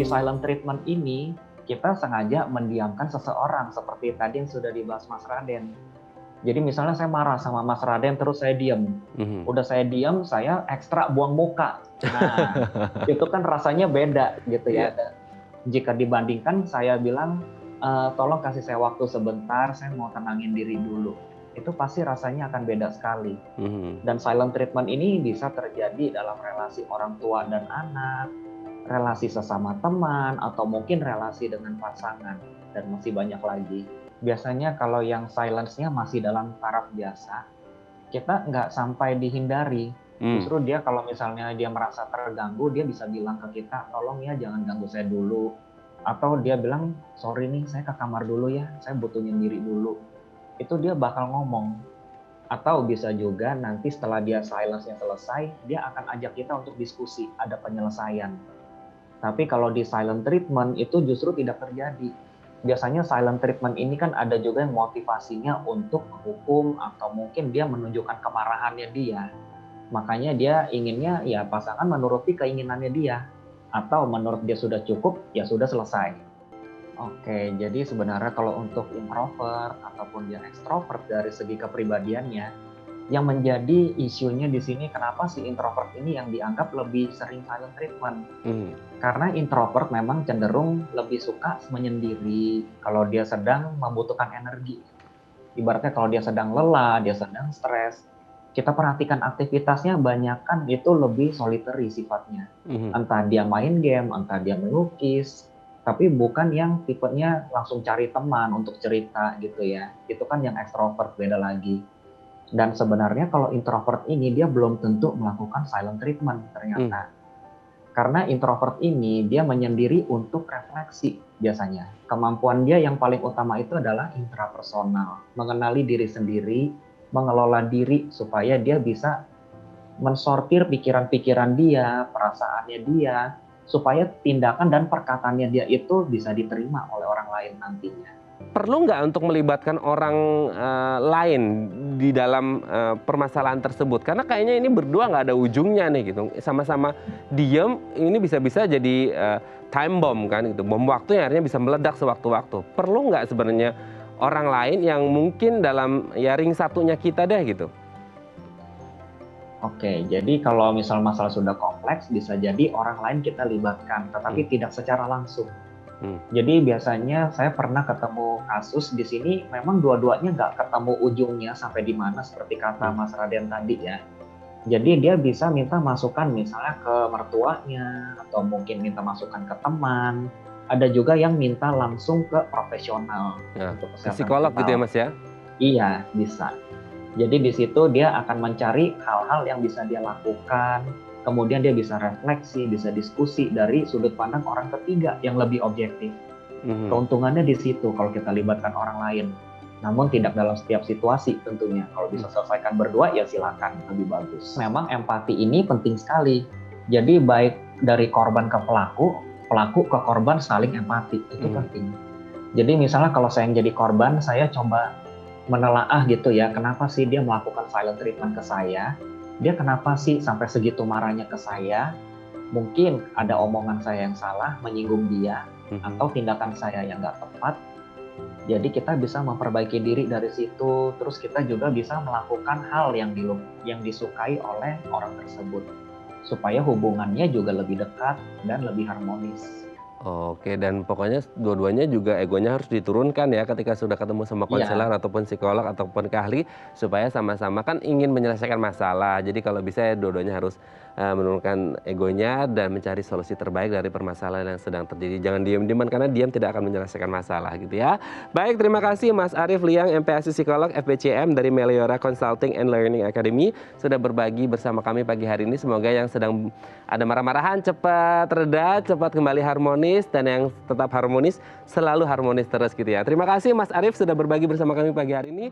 di silent treatment ini, kita sengaja mendiamkan seseorang seperti tadi yang sudah dibahas Mas Raden. Jadi misalnya saya marah sama Mas Raden terus saya diam. Mhm. Udah saya diam, saya ekstra buang muka. Nah, itu kan rasanya beda gitu ya. Iya. Jika dibandingkan saya bilang, tolong kasih saya waktu sebentar, saya mau tenangin diri dulu. Itu pasti rasanya akan beda sekali. Mhm. Dan silent treatment ini bisa terjadi dalam relasi orang tua dan anak, relasi sesama teman, atau mungkin relasi dengan pasangan, dan masih banyak lagi. Biasanya kalau yang silence-nya masih dalam taraf biasa, kita nggak sampai dihindari. Mmm. Justru dia kalau misalnya dia merasa terganggu, dia bisa bilang ke kita, tolong ya jangan ganggu saya dulu. Atau dia bilang, sorry nih saya ke kamar dulu ya, saya butuh nyendiri dulu. Itu dia bakal ngomong. Atau bisa juga nanti setelah dia silence-nya selesai, dia akan ajak kita untuk diskusi, ada penyelesaian. Tapi kalau di silent treatment itu justru tidak terjadi. Biasanya silent treatment ini kan ada juga yang motivasinya untuk menghukum atau mungkin dia menunjukkan kemarahannya dia. Makanya dia inginnya ya pasangan menuruti keinginannya dia. Atau menurut dia sudah cukup, ya sudah selesai. Oke, jadi sebenarnya kalau untuk introvert ataupun dia ekstrovert dari segi kepribadiannya, yang menjadi isunya di sini kenapa si introvert ini yang dianggap lebih sering silent treatment. Mhm. Karena introvert memang cenderung lebih suka menyendiri kalau dia sedang membutuhkan energi. Ibaratnya kalau dia sedang lelah, dia sedang stres, kita perhatikan aktivitasnya banyakkan itu lebih solitary sifatnya. Mhm. Entah dia main game, entah dia melukis, tapi bukan yang tipenya langsung cari teman untuk cerita gitu ya. Itu kan yang ekstrovert beda lagi. Dan sebenarnya kalau introvert ini dia belum tentu melakukan silent treatment Mmm. ternyata. Karena introvert ini dia menyendiri untuk refleksi biasanya. Kemampuan dia yang paling utama itu adalah intrapersonal, mengenali diri sendiri, mengelola diri supaya dia bisa mensortir pikiran-pikiran dia, perasaannya dia, supaya tindakan dan perkataannya dia itu bisa diterima oleh orang lain nantinya. Perlu nggak untuk melibatkan orang, lain di dalam, permasalahan tersebut? Karena kayaknya ini berdua nggak ada ujungnya nih gitu, sama-sama diem, ini bisa-bisa jadi, time bomb kan gitu, bom waktu yang akhirnya bisa meledak sewaktu-waktu. Perlu nggak sebenarnya orang lain yang mungkin dalam ya ring satunya kita deh gitu? Oke, jadi kalau misal masalah sudah kompleks, bisa jadi orang lain kita libatkan, Mmm. tetapi tidak secara langsung. Mmm. Jadi biasanya saya pernah ketemu kasus di sini memang dua-duanya nggak ketemu ujungnya sampai di mana seperti kata Mmm. Mas Raden tadi ya. Jadi dia bisa minta masukan misalnya ke mertuanya atau mungkin minta masukan ke teman. Ada juga yang minta langsung ke profesional Nah, untuk ke kesehatan psikolog gitu ya, mental. Mas, ya? Iya, bisa. Jadi di situ dia akan mencari hal-hal yang bisa dia lakukan, kemudian dia bisa refleksi, bisa diskusi dari sudut pandang orang ketiga yang lebih objektif. Mhm. Keuntungannya di situ kalau kita libatkan orang lain. Namun tidak dalam setiap situasi tentunya. Kalau Mmm. bisa selesaikan berdua ya silakan, lebih bagus. Memang empati ini penting sekali. Jadi baik dari korban ke pelaku, pelaku ke korban saling empati. Itu Mmm. penting. Jadi misalnya kalau saya yang jadi korban, saya coba menelaah gitu ya, kenapa sih dia melakukan silent treatment ke saya? Dia kenapa sih sampai segitu marahnya ke saya? Mungkin ada omongan saya yang salah, menyinggung dia, Mhm. atau tindakan saya yang nggak tepat. Jadi kita bisa memperbaiki diri dari situ, terus kita juga bisa melakukan hal yang disukai oleh orang tersebut, supaya hubungannya juga lebih dekat dan lebih harmonis. Oke, dan pokoknya dua-duanya juga egonya harus diturunkan ya ketika sudah ketemu sama konselor Iya, ataupun psikolog ataupun ke ahli, supaya sama-sama kan ingin menyelesaikan masalah. Jadi kalau bisa ya dua-duanya harus, menurunkan egonya dan mencari solusi terbaik dari permasalahan yang sedang terjadi. Jangan diam-diaman karena diam tidak akan menyelesaikan masalah gitu ya. Baik, terima kasih Mas Arief Liang, MPASI Psikolog FBCM dari Meliora Consulting and Learning Academy sudah berbagi bersama kami pagi hari ini. Semoga yang sedang ada marah-marahan cepat reda, cepat kembali harmonis, dan yang tetap harmonis selalu harmonis terus gitu ya. Terima kasih Mas Arief sudah berbagi bersama kami pagi hari ini.